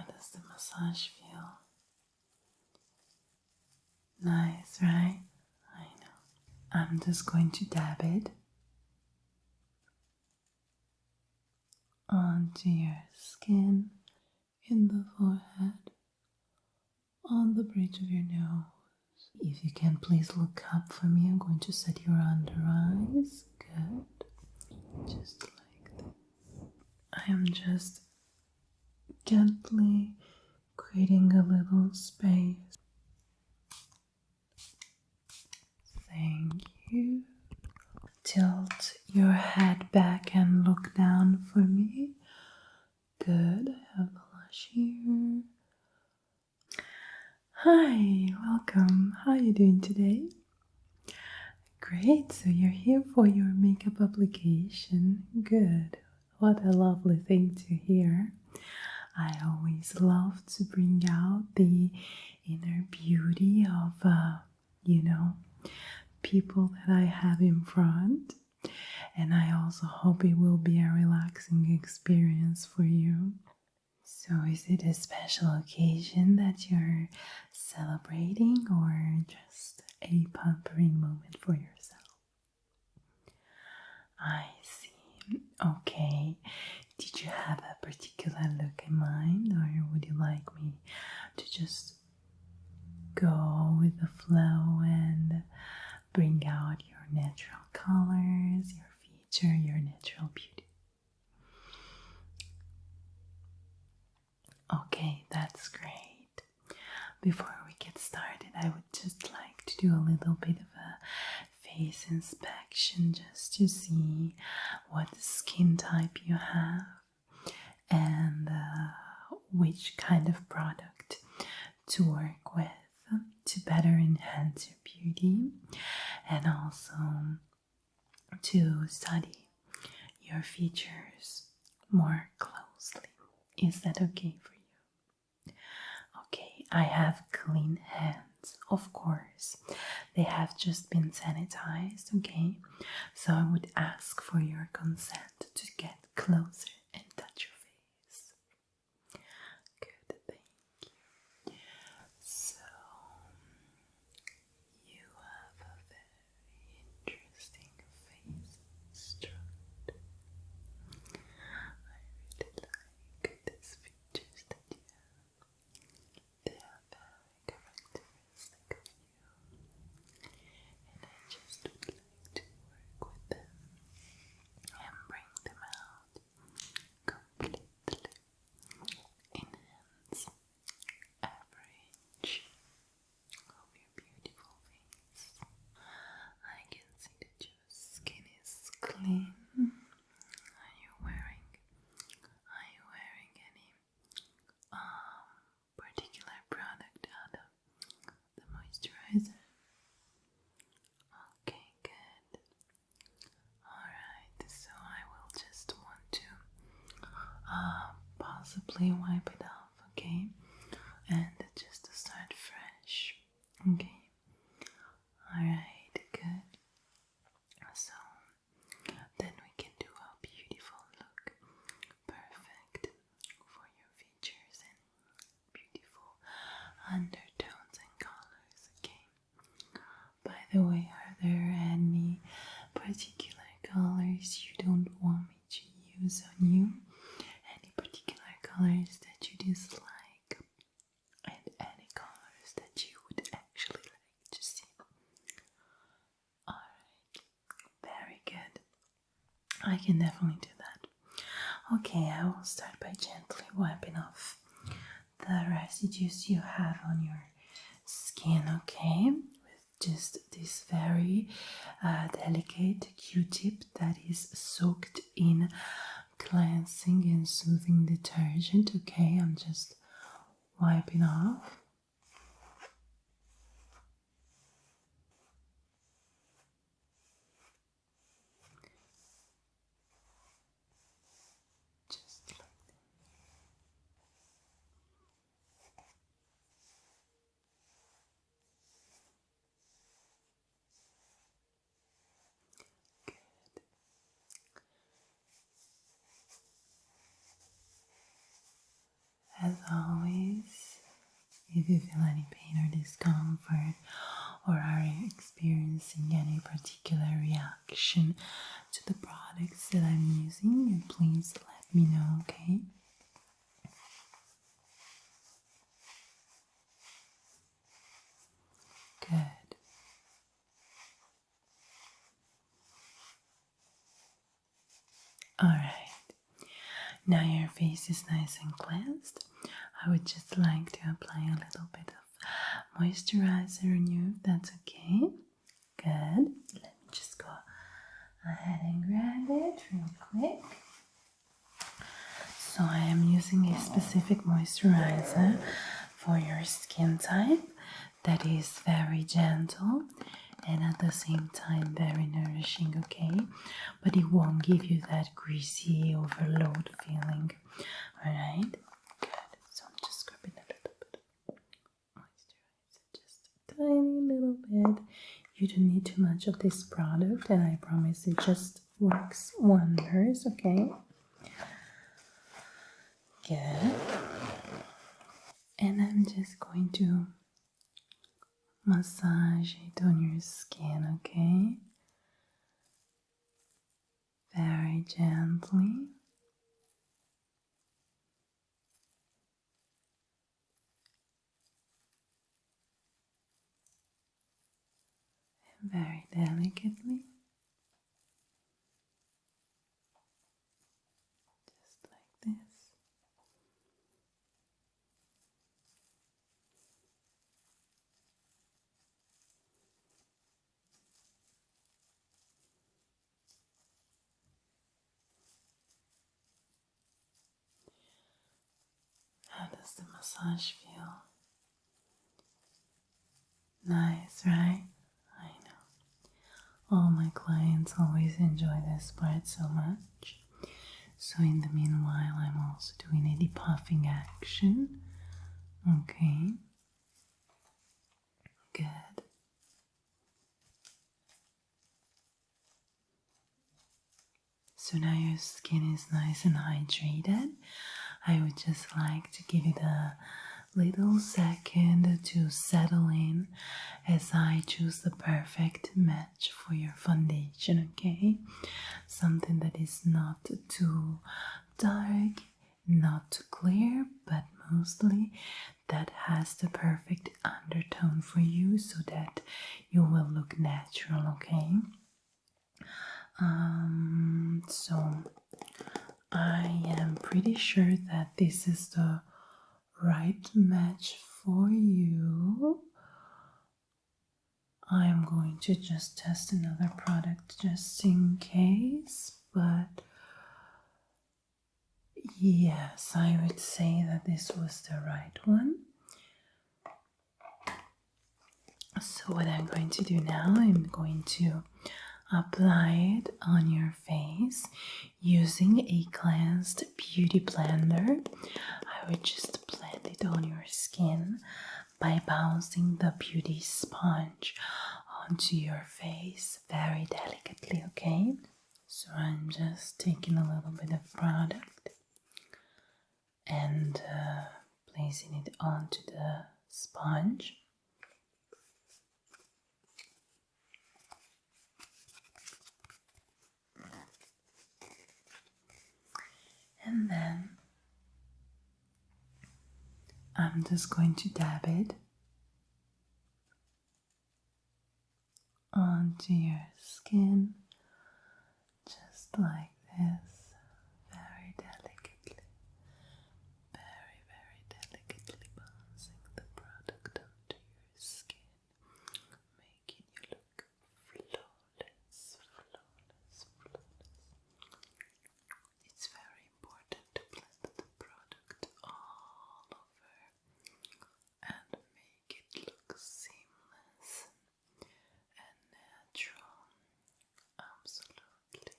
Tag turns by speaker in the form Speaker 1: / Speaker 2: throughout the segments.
Speaker 1: How does the massage feel? Nice, right? I know. I'm just going to dab it onto your skin, in the forehead, on the bridge of your nose. If you can please look up for me, I'm going to set your under eyes. Good. Just like that. I am just gently creating a little space. Thank you. Tilt your head back and look down for me. Good. I have blush here. Hi, welcome. How are you doing today? Great, so you're here for your makeup application. Good. What a lovely thing to hear. I always love to bring out the inner beauty of, people that I have in front. And I also hope it will be a relaxing experience for you. So is it a special occasion that you're celebrating or just a pampering moment for yourself? I see. Okay. Did you have a particular look in mind, or would you like me to just go with the flow and bring out your natural colors, your feature, your natural beauty? Okay, that's great. Before we get started, I would just like to do a little bit of a face inspection just to see what skin type you have and which kind of product to work with to better enhance your beauty, and also to study your features more closely. Is that okay for you? Okay, I have clean hands, of course. They have just been sanitized, okay? So I would ask for your consent to get closer and touch your face. Good, thank you. So, you have a very interesting face structure. I really like these features that you have. They are very characteristic of you. And I just would like to work with them and bring them out completely. Enhance every inch of your beautiful face. I can see that your skin is clean. Are you wearing any particular product out of the moisturizer? Okay, good. Alright, so I will just want to possibly wipe it off, okay? And just to start fresh, okay? Alright, good. So then we can do a beautiful look, perfect for your features and beautiful undertones and colors, okay? By the way, are there any particular colors you don't want me to use on you? Any particular colors that you dislike? And any colors that you would actually like to see? Alright, very good. I can definitely do that. Okay, I will start by gently wiping off the residues you have on your skin, okay? With just this very delicate Q-tip that is soaked in cleansing and soothing detergent, okay? I'm just wiping off. Just like that. As always, if you feel any pain or discomfort or are experiencing any particular reaction to the products that I'm using, please let me know, okay? Good. Alright. Now your face is nice and cleansed. I would just like to apply a little bit of moisturizer on you, if that's okay. Good. Let me just go ahead and grab it real quick. So I am using a specific moisturizer for your skin type that is very gentle and at the same time very nourishing, okay? But it won't give you that greasy overload feeling. Alright? Good. So I'm just grabbing a little bit of moisturizer, just a tiny little bit. You don't need too much of this product, and I promise it just works wonders, okay? Good. And I'm just going to massage it on your skin, okay? Very gently. And very delicately. Just like this. How does the massage feel? Nice, right? I know. All my clients always enjoy this part so much. So in the meanwhile, I'm also doing a depuffing action. Okay. Good. So now your skin is nice and hydrated. I would just like to give it a little second to settle in as I choose the perfect match for your foundation, okay? Something that is not too dark, not too clear, but mostly that has the perfect undertone for you so that you will look natural, okay? So I am pretty sure that this is the right match for you. I am going to just test another product just in case, but yes, I would say that this was the right one. So what I'm going to do now, I'm going to apply it on your face using a cleansed beauty blender. I would just blend it on your skin by bouncing the beauty sponge onto your face very delicately, okay? So I'm just taking a little bit of product and placing it onto the sponge. And then I'm just going to dab it onto your skin, just like this, very delicately, very delicately bouncing the product onto your skin, making you look flawless. It's very important to blend the product all over and make it look seamless and natural. Absolutely.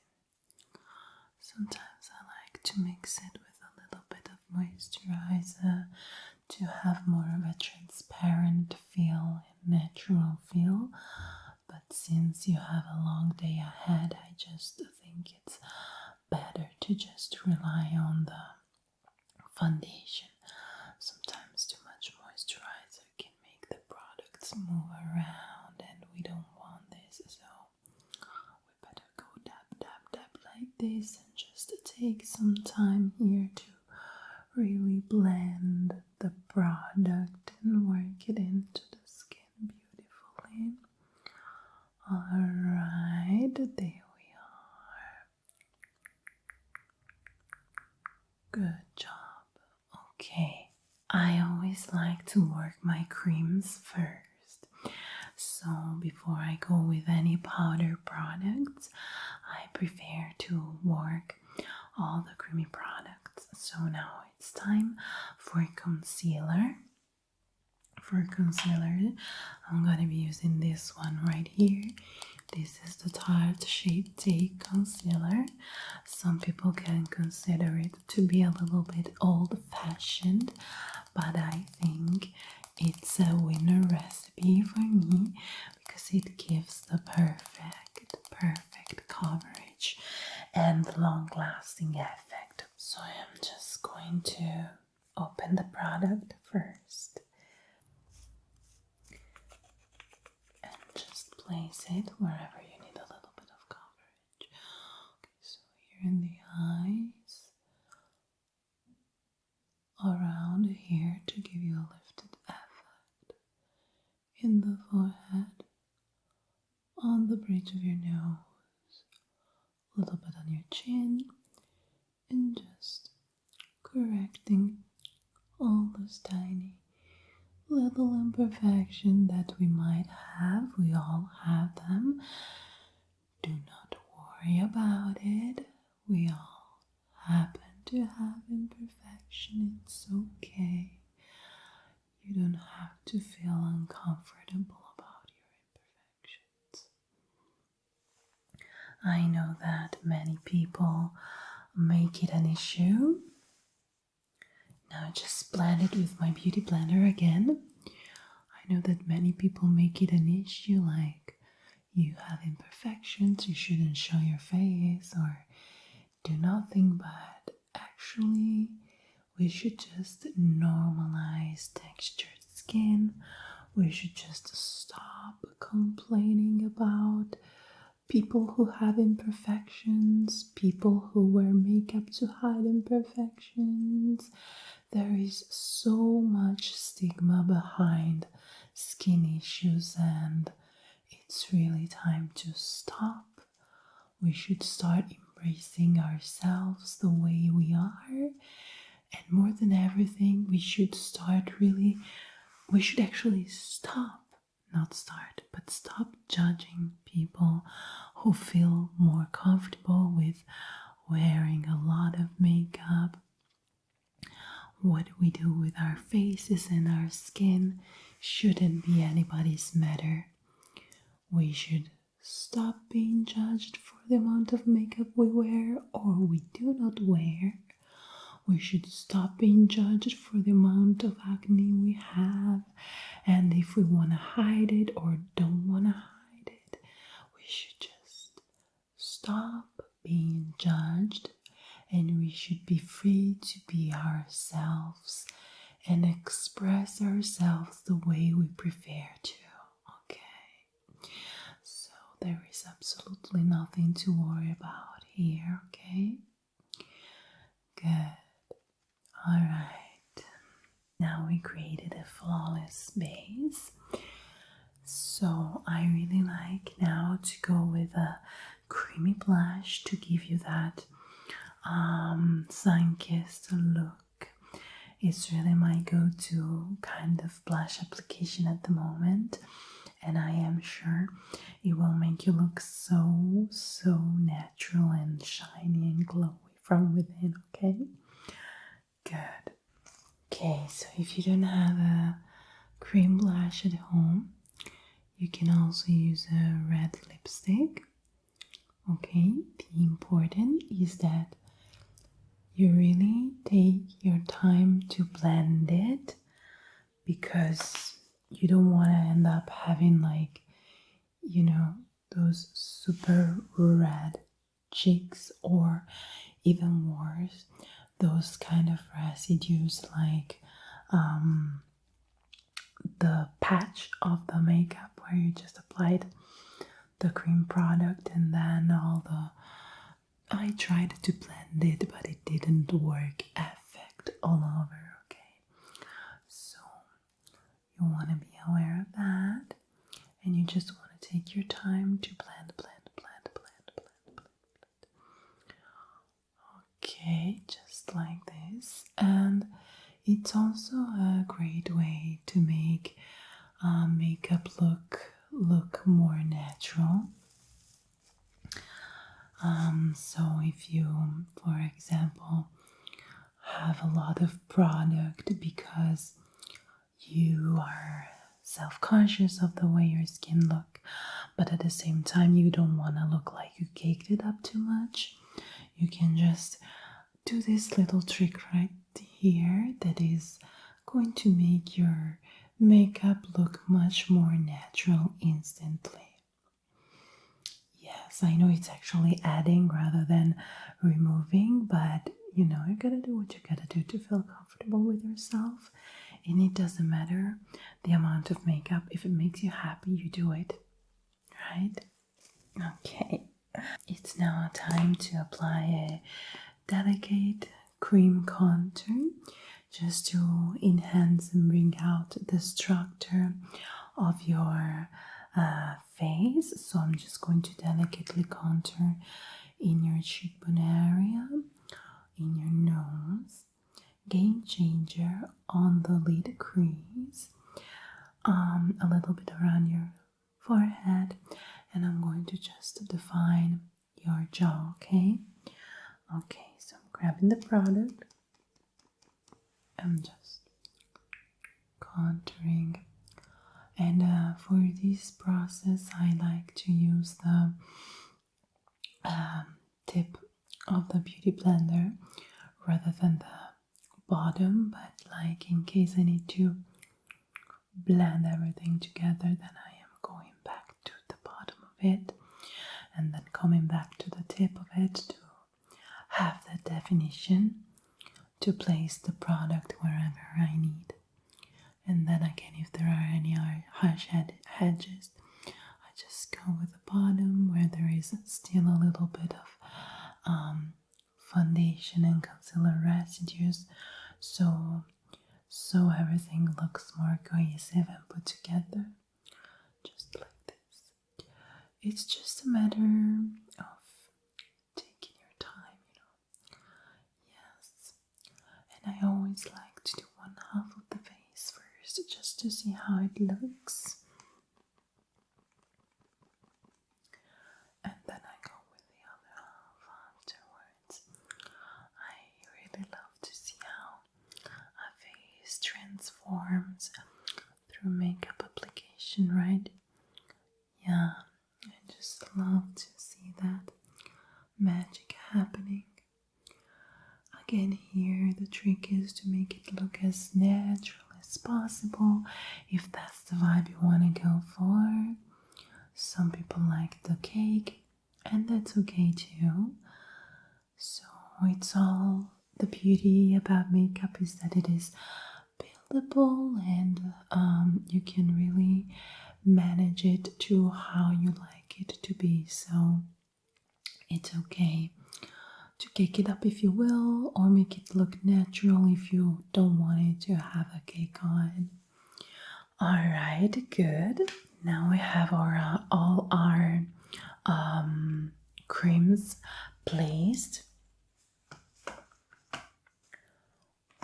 Speaker 1: Sometimes I like to mix it with a little bit of moisturizer to have more of a transparent feel and natural feel. But since you have a long day ahead, I just think it's better to just rely on the foundation. So move around, and we don't want this, so we better go tap tap tap like this and just take some time here to really blend the product and work it into the skin beautifully. Alright, there we are. Good job. Okay, I always like to work my creams first. So before I go with any powder products, I prefer to work all the creamy products. So now it's time for concealer. For concealer, I'm going to be using this one right here. This is the Tarte Shape Tape Concealer. Some people can consider it to be a little bit old-fashioned, but I think it's a winner recipe for me because it gives the perfect coverage and long-lasting effect. So I'm just going to open the product first and just place it wherever you need a little bit of coverage. Okay, so here in the eyes, around here to give you a lifted effect, in the forehead, on the bridge of your nose, a little bit on your chin, and just correcting all those tiny little imperfections that we might have. We all have them. Do not worry about it. We all happen to have imperfection. It's okay. You don't have to feel uncomfortable about your imperfections. I know that many people make it an issue. Now just blend it with my beauty blender again. I know that many people make it an issue, like you have imperfections, you shouldn't show your face or do nothing, but actually we should just normalize textured skin. We should just stop complaining about people who have imperfections, people who wear makeup to hide imperfections. There is so much stigma behind skin issues, and it's really time to stop. We should start embracing ourselves the way we are, and more than everything, we should actually stop, not start, but stop judging people who feel more comfortable with wearing a lot of makeup. What we do with our faces and our skin shouldn't be anybody's matter. We should stop being judged for the amount of makeup we wear or we do not wear. We should stop being judged for the amount of acne we have, and if we want to hide it or don't want to hide it. We should just stop being judged, and we should be free to be ourselves and express ourselves the way we prefer to. Okay, so there is absolutely nothing to worry about here. Okay, good. All right, now we created a flawless base, so I really like now to go with a creamy blush to give you that sun-kissed look. It's really my go-to kind of blush application at the moment, and I am sure it will make you look so natural and shiny and glowy from within. Okay, good. Okay, so if you don't have a cream blush at home, you can also use a red lipstick. Okay, the important is that you really take your time to blend it, because you don't want to end up having, like, you know, those super red cheeks, or even worse, those kind of residues like the patch of the makeup where you just applied the cream product, and then I tried to blend it, but it didn't work effect all over. Okay, so you want to be aware of that, and you just want to take your time to blend. Okay, just like this. And it's also a great way to make makeup look more natural. So if you, for example, have a lot of product because you are self-conscious of the way your skin look, but at the same time you don't want to look like you caked it up too much, you can just do this little trick right here that is going to make your makeup look much more natural instantly. Yes, I know it's actually adding rather than removing, but you know, you gotta do what you gotta do to feel comfortable with yourself. And it doesn't matter the amount of makeup. If it makes you happy, you do it, right? Okay, it's now time to apply a delicate cream contour just to enhance and bring out the structure of your face. So I'm just going to delicately contour in your cheekbone area, in your nose, game changer on the lid crease, a little bit around your forehead, and I'm going to just define your jaw. Okay, so I'm grabbing the product, I'm just contouring, and for this process I like to use the tip of the beauty blender rather than the bottom, but like in case I need to blend everything together, then I am going back to the bottom of it and then coming back to the tip of it to have the definition to place the product wherever I need. And then again, if there are any harsh edges, I just go with the bottom where there is still a little bit of foundation and concealer residues, so everything looks more cohesive and put together, just like this. It's just a matter of taking your time, you know. Yes, and I always like to do one half of the face first, just to see how it looks. And then I go with the other half afterwards. I really love to see how a face transforms through makeup application, right? Yeah, I just love to see that magic happening. Again, here the trick is to make it look as natural as possible, if that's the vibe you want to go for. Some people like the cake, and that's okay too. So it's all the beauty about makeup is that it is buildable, and you can really manage it to how you like it to be. So it's okay to cake it up if you will, or make it look natural if you don't want it to have a cake on. Alright, good. Now we have all our creams placed.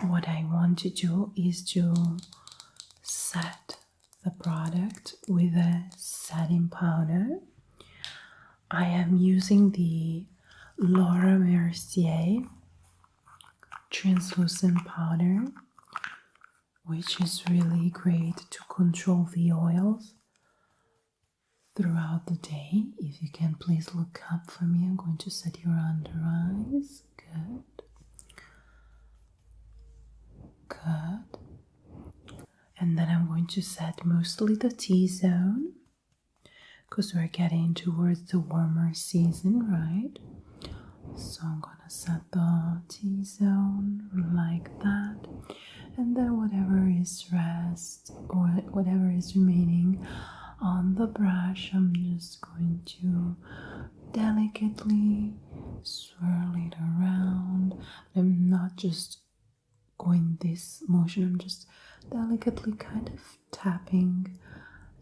Speaker 1: What I want to do is to set the product with a setting powder. I am using the Laura Mercier translucent powder, which is really great to control the oils throughout the day. If you can please look up for me, I'm going to set your under eyes. Good. And then I'm going to set mostly the T-zone, because we're getting towards the warmer season, right? So I'm gonna set the T-zone like that, and then whatever is rest or whatever is remaining on the brush, I'm just going to delicately swirl it around. I'm not just going this motion, I'm just delicately kind of tapping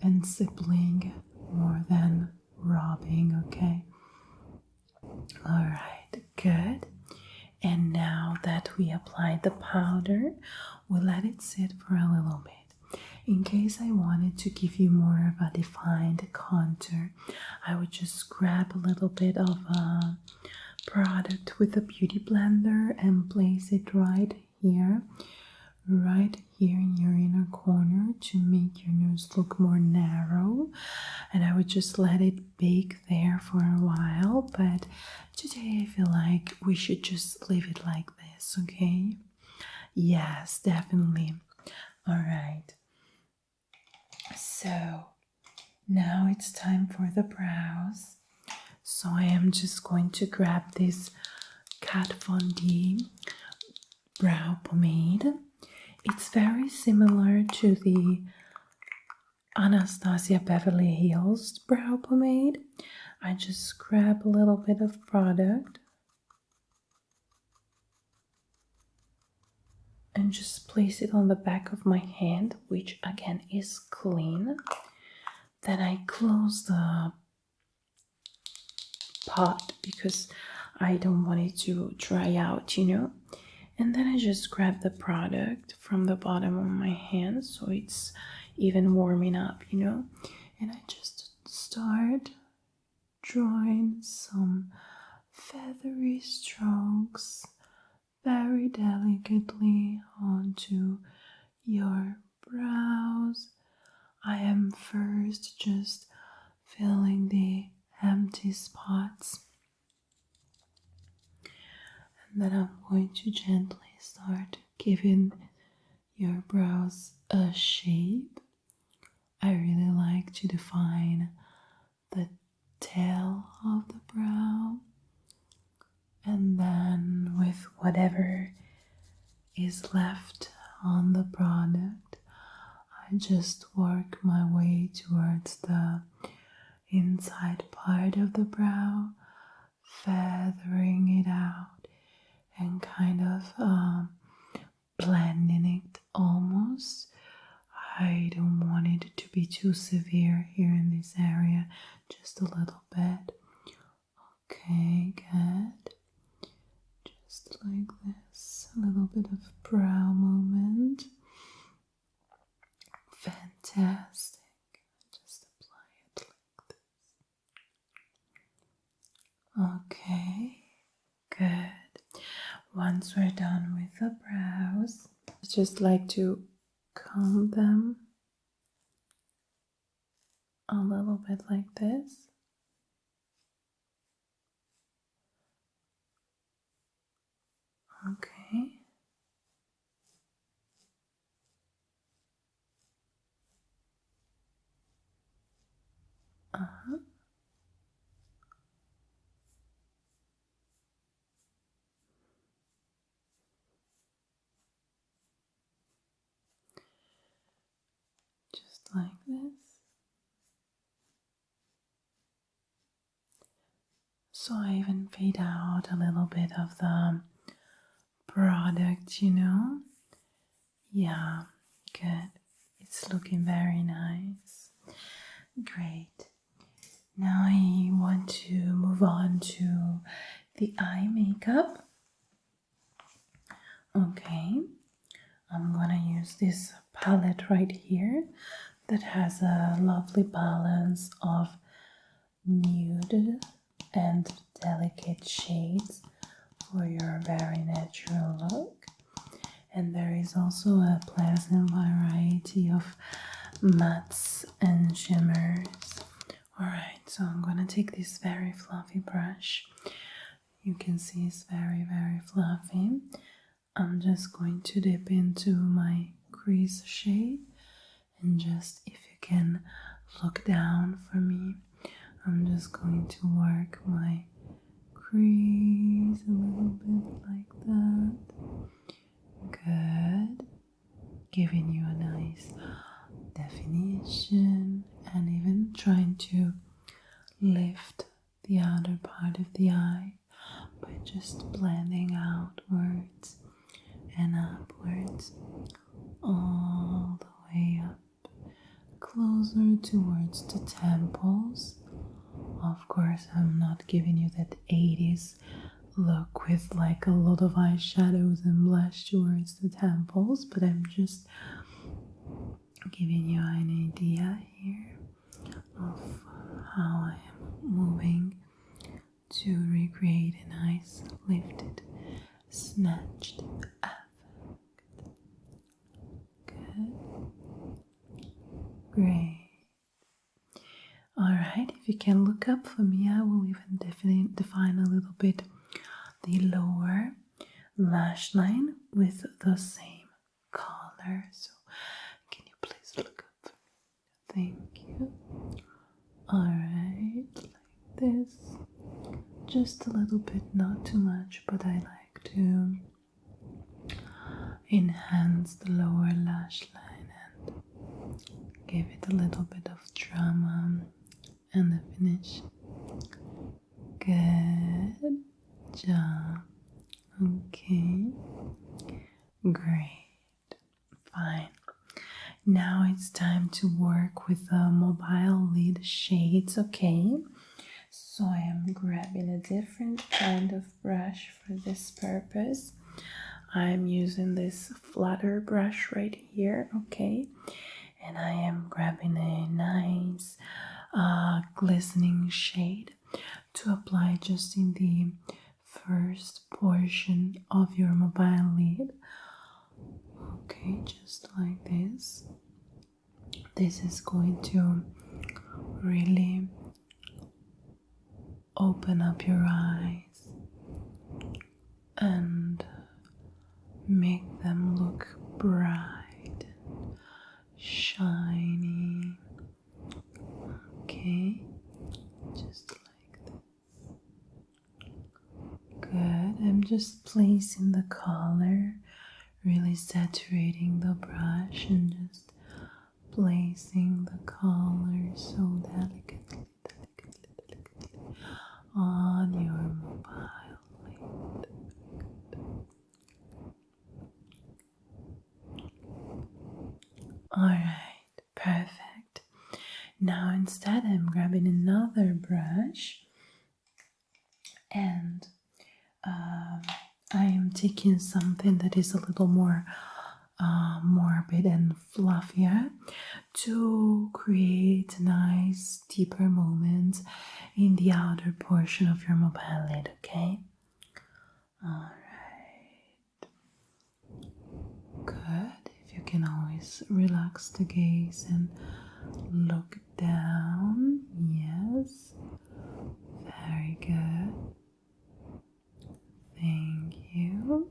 Speaker 1: and stippling more than rubbing, okay? Alright, good. And now that we applied the powder, we'll let it sit for a little bit. In case I wanted to give you more of a defined contour, I would just grab a little bit of a product with a beauty blender and place it right here in your inner corner to make your nose look more narrow. And I would just let it bake there for a while, but today I feel like we should just leave it like this, okay? Yes, definitely. All right. So now it's time for the brows. So I am just going to grab this Kat Von D brow pomade. It's very similar to the Anastasia Beverly Hills brow pomade. I just grab a little bit of product and just place it on the back of my hand, which again is clean. Then I close the pot because I don't want it to dry out, you know. And then I just grab the product from the bottom of my hand so it's even warming up, you know. And I just start drawing some feathery strokes very delicately onto your brows. I am first just filling the empty spots. And then I'm going to gently start giving your brows a shape. I really like to define the tail of the brow, and then with whatever is left on the product, I just work my way towards the inside part of the brow, feathering it out and kind of blending it almost. I don't want it to be too severe here in this area, just a little bit. Okay, good. Just like this, a little bit of brow movement. Fantastic. Just apply it like this. Okay, good. Once we're done with the brows, I just like to comb them a little bit like this. Okay. Just like this. So I even fade out a little bit of the product, you know? Yeah, good. It's looking very nice. Great. Now I want to move on to the eye makeup. Okay. I'm gonna use this palette right here that has a lovely balance of nude and delicate shades for your very natural look. And there is also a pleasant variety of mattes and shimmers. Alright, so I'm gonna take this very fluffy brush. You can see it's very, very fluffy. I'm just going to dip into my crease shade, and just if you can look down for me, I'm just going to work my crease a little bit like that. Good. giving you a nice definition and even trying to lift the outer part of the eye by just blending outwards and upwards all the way up closer towards the temples. Of course, I'm not giving you that 80s look with like a lot of eyeshadows and blush towards the temples, but I'm just giving you an idea here of how I am moving to recreate a nice lifted, snatched effect. Good. Great. Alright, if you can look up for me, I will even define a little bit the lower lash line with the same color. So, can you please look up for me? Thank you. Alright, like this. Just a little bit, not too much, but I like to enhance the lower lash line and give it a little bit of drama and the finish. Good job. Okay. Great. Fine. Now it's time to work with the mobile lid shades, okay? So I am grabbing a different kind of brush for this purpose. I'm using this flatter brush right here, okay? And I am grabbing a nice glistening shade to apply just in the first portion of your mobile lid. Okay, just like this. This is going to really open up your eyes and make them look bright, shiny. Okay, just like this. Good. I'm just placing the color, really saturating the brush and just placing the color so delicately on your mobile lid. Alright, perfect. Now instead I'm grabbing another brush and I am taking something that is a little more morbid and fluffier to create nice deeper moments in the outer portion of your mobile lid, okay? Alright. Good. If you can always relax the gaze and look down. Yes. Very good. Thank you.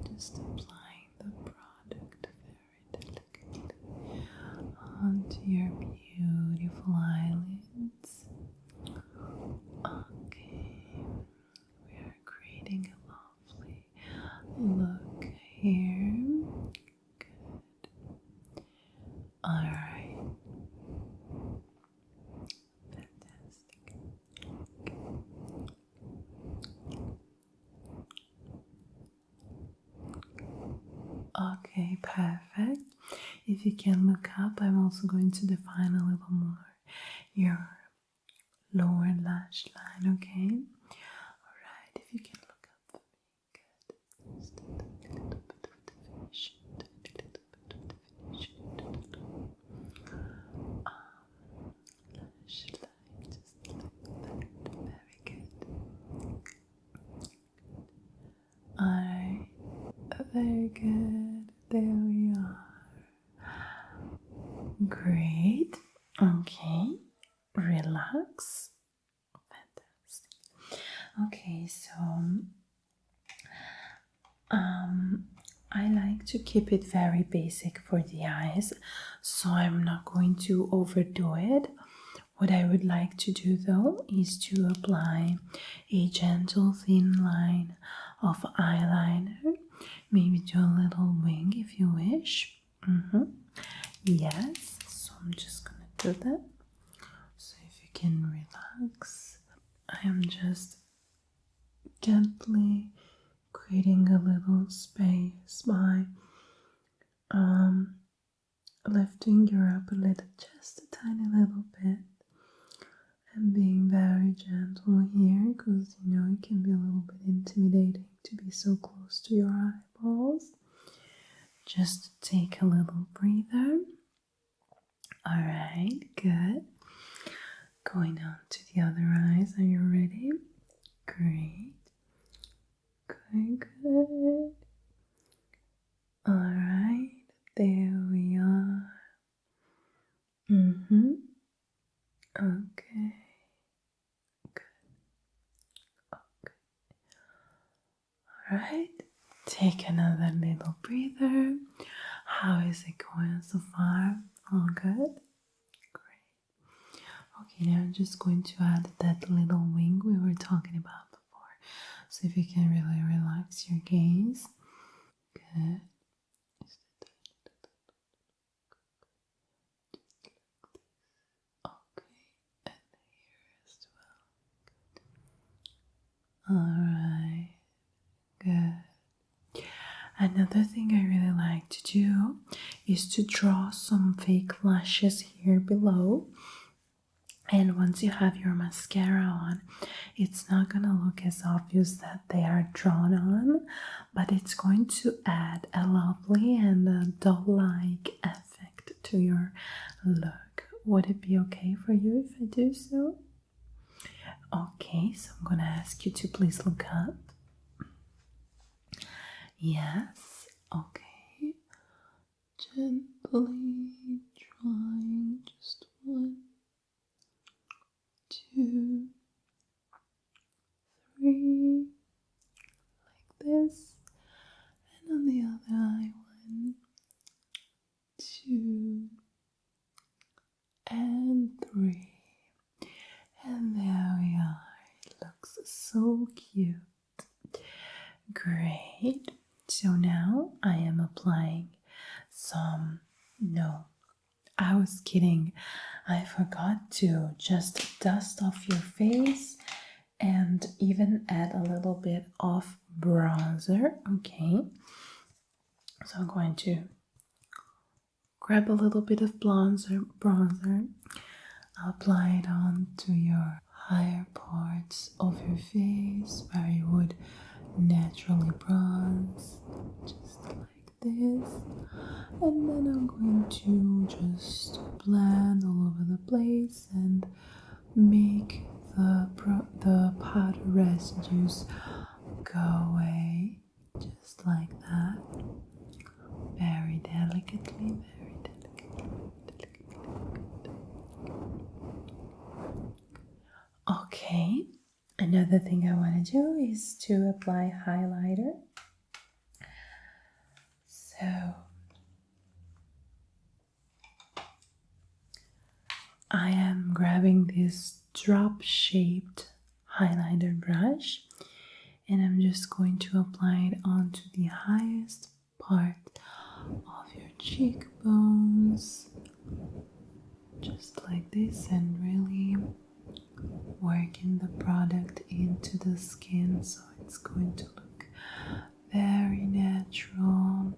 Speaker 1: Just applying the product very delicately onto your beautiful eyelids. Okay, we are creating a lovely look here. Good. Alright. Fantastic. Okay, perfect. If you can look up, I'm also going to define a little more your lower lash line, okay? Alright, if you can look up for me, good. Just a little bit of definition, lash line, just like that, very good. Alright, very good, there we are. Great. Okay. Relax. Fantastic. Okay, so I like to keep it very basic for the eyes, so I'm not going to overdo it. What I would like to do though is to apply a gentle thin line of eyeliner Maybe do a little wing if you wish. Yes, so I'm just gonna do that. So if you can relax, I am just gently creating a little space by lifting your upper lid just a tiny little bit and being very gentle here, because you know it can be a little bit intimidating to be so close to your eyeballs. Just take a little breather. Alright, good. Going on to the other eyes. Are you ready? Great. Good. Alright, there we are. Okay. Good. Okay. Alright, take another little breather. How is it going so far? All good? Great. Okay, now I'm just going to add that little wing we were talking about before. So if you can really relax your gaze. Good. Okay, and here as well. Alright, good. Another thing I really like to do is to draw some fake lashes here below. And once you have your mascara on, it's not gonna look as obvious that they are drawn on, but it's going to add a lovely and a doll-like effect to your look. Would it be okay for you if I do so? Okay, so I'm gonna ask you to please look up. Yes, okay. Gently drawing just 1, 2, 3, like this. And on the other eye, 1, 2, and 3. And there we are. It looks so cute. Great. So now I am applying some, no, I was kidding. I forgot to just dust off your face and even add a little bit of bronzer. Okay. So I'm going to grab a little bit of bronzer, apply it onto your higher parts of your face where you would naturally bronze, just like this. And then I'm going to just blend all over the place and make the powder residues go away, just like that. Very delicately, very delicately. Okay, another thing I want to do is to apply highlighter. So I am grabbing this drop-shaped highlighter brush and I'm just going to apply it onto the highest part of your cheekbones, just like this, and really working the product into the skin so it's going to look very natural.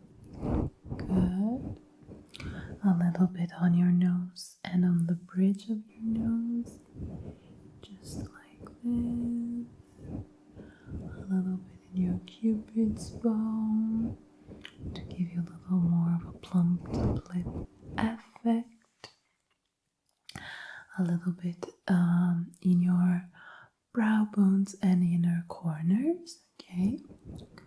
Speaker 1: Good. A little bit on your nose and on the bridge of your nose, just like this. A little bit in your cupid's bow to give you a little more of a plumped lip effect. A little bit in your brow bones and inner corners, okay? Like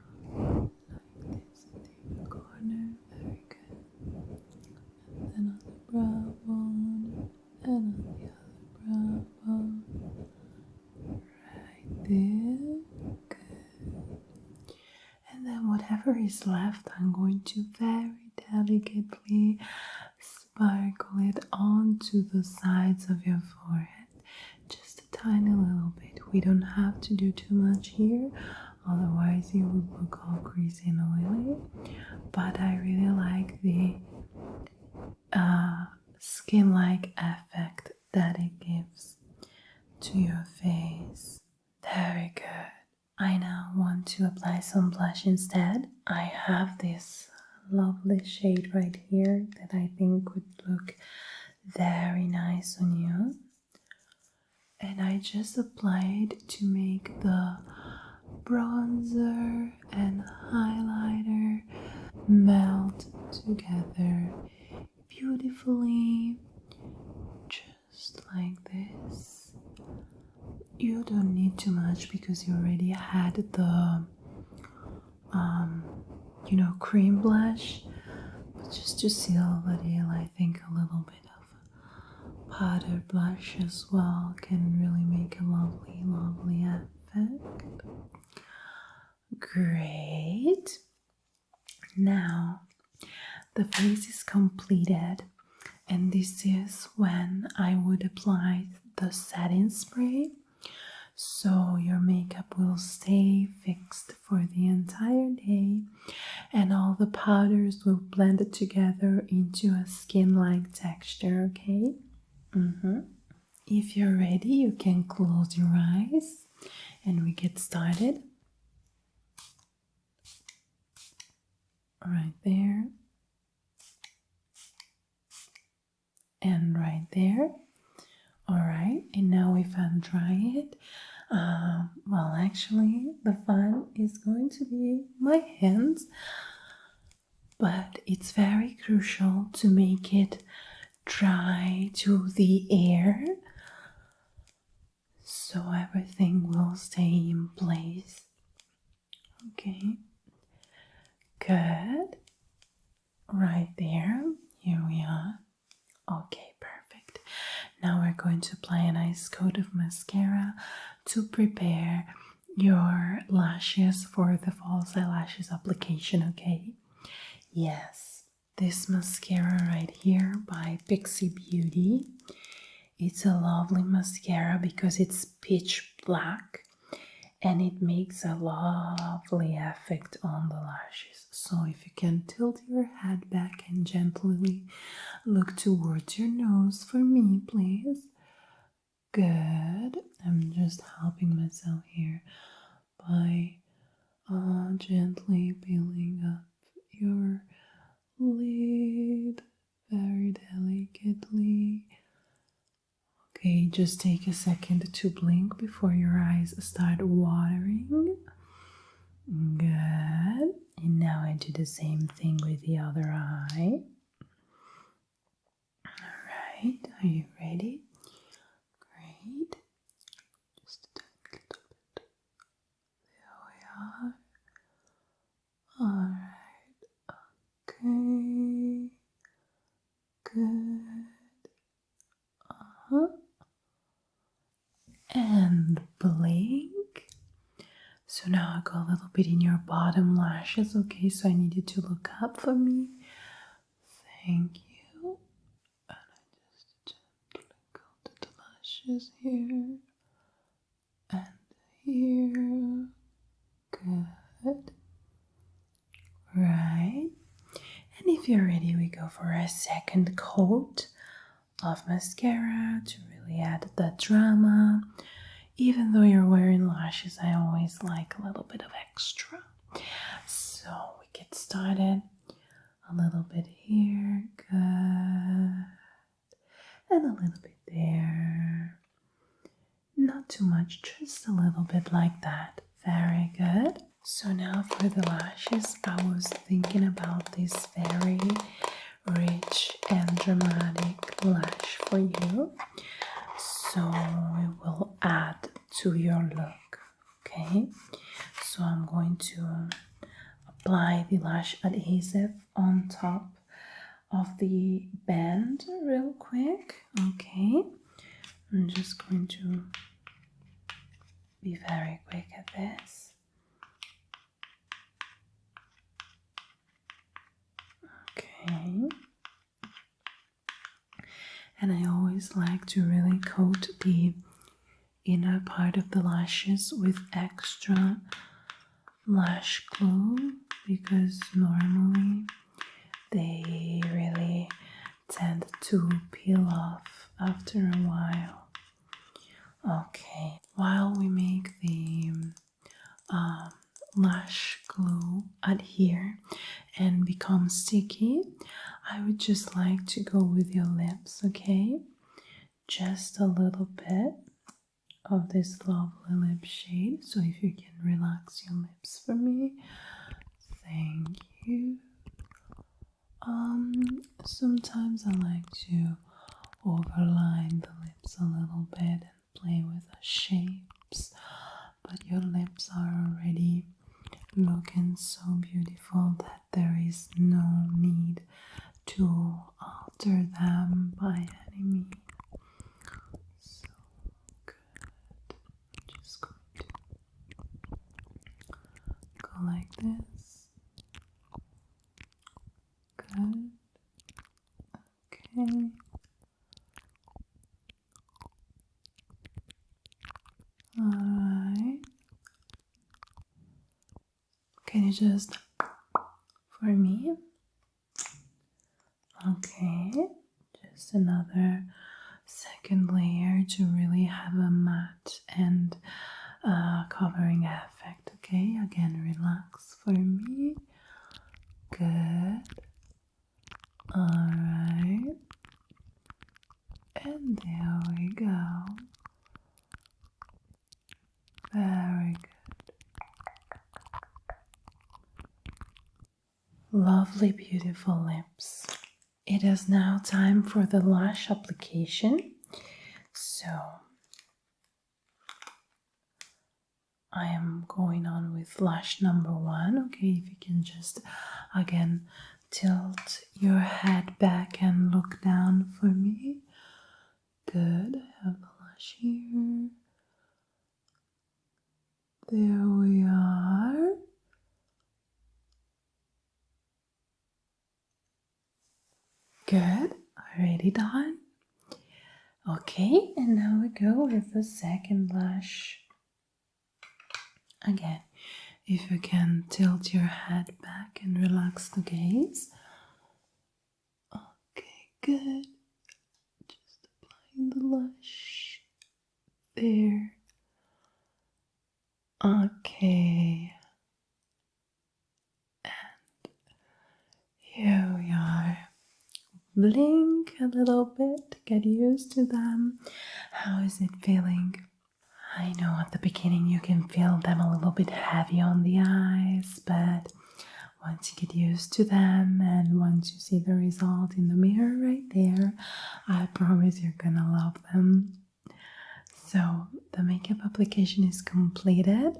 Speaker 1: this in the inner corner, very good. And then on the brow bone and on the other brow bone, right there, good. And then whatever is left, I'm going to very delicately sparkle it onto the sides of your forehead, just a tiny little bit. We don't have to do too much here, otherwise it would look all greasy and oily. But I really like the skin-like effect that it gives to your face. Very good. I now want to apply some blush instead. I have this lovely shade right here that I think would look very nice on you. And I just applied to make the bronzer and highlighter melt together beautifully, just like this. You don't need too much because you already had the cream blush, but just to seal the deal, I think a little bit of powdered blush as well can really make a lovely effect. Great. Now the face is completed, and this is when I would apply the setting spray, so your makeup will stay fixed for the entire day and all the powders will blend it together into a skin-like texture, okay? If you're ready, you can close your eyes and we get started. Right there. And right there. Alright, and now if I dry it, well, actually the fun is going to be my hands, but it's very crucial to make it dry to the air so everything will stay in place. Okay, good. Right there, here we are. Okay, perfect. Now we're going to apply a nice coat of mascara to prepare your lashes for the false eyelashes application, okay? Yes, this mascara right here by Pixie Beauty. It's a lovely mascara because it's pitch black and it makes a lovely effect on the lashes. So if you can tilt your head back and gently look towards your nose for me, please. Good. I'm just helping myself here by gently peeling up your lid very delicately. Okay, just take a second to blink before your eyes start watering. Good. And now I do the same thing with the other eye. Alright, are you ready? Great. Just a little bit. There we are. Alright. Okay. Good. And blink. So now I go a little bit in your bottom lashes, okay? So I need you to look up for me. Thank you. And I just gently go to the lashes here and here. Good. Right. And if you're ready, we go for a second coat of mascara to really add that drama. Even though you're wearing lashes, I always like a little bit of extra. So we get started. A little bit here, good. And a little bit there. Not too much, just a little bit like that. Very good. So now for the lashes, I was thinking about this very rich and dramatic lash for you. So we will add to your look, okay? So I'm going to apply the lash adhesive on top of the band real quick, okay? I'm just going to be very quick at this. Okay. And I always like to really coat the inner part of the lashes with extra lash glue because normally they really tend to peel off after a while. Okay, while we make the lash glue adhere and become sticky, I would just like to go with your lips, okay? Just a little bit of this lovely lip shade. So if you can relax your lips for me, thank you. Sometimes I like to overline the lips a little bit and play with the shapes, but your lips are already looking so beautiful that there is no need to alter them by any means. So good. Just going to go like this. Good. Okay. Alright. Can you just for me? Okay. Just another second layer to really have a matte and covering effect. Okay, again, relax for me. Good. Alright. And there we go. Very good. Lovely, beautiful lips. It is now time for the lash application. So I am going on with lash number 1. Okay, if you can just again tilt your head back and look down for me. Good. I have the lash here. There we are. Good. Already done. Okay, and now we go with the second lash. Again, if you can tilt your head back and relax the gaze. Okay, good. Just applying the lash. There. Okay. And here we are. Blink a little bit, get used to them. How is it feeling? I know at the beginning you can feel them a little bit heavy on the eyes, but once you get used to them and once you see the result in the mirror right there, I promise you're gonna love them. So the makeup application is completed.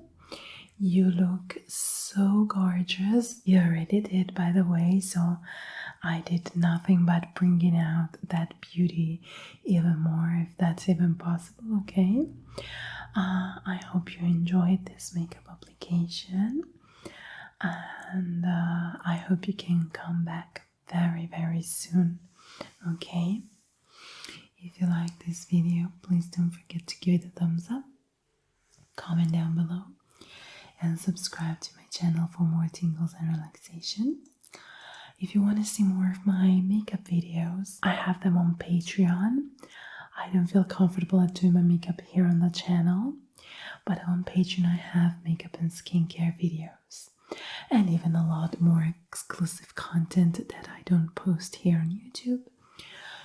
Speaker 1: You look so gorgeous. You already did, by the way, so I did nothing but bringing out that beauty even more, if that's even possible, okay? I hope you enjoyed this makeup application, and I hope you can come back very, very soon, okay? If you like this video, please don't forget to give it a thumbs up, comment down below, and subscribe to my channel for more tingles and relaxation. If you want to see more of my makeup videos, I have them on Patreon. I don't feel comfortable at doing my makeup here on the channel, but on Patreon I have makeup and skincare videos, and even a lot more exclusive content that I don't post here on YouTube.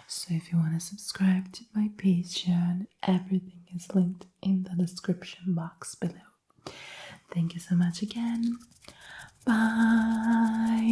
Speaker 1: So if you want to subscribe to my Patreon, everything is linked in the description box below. Thank you so much again. Bye.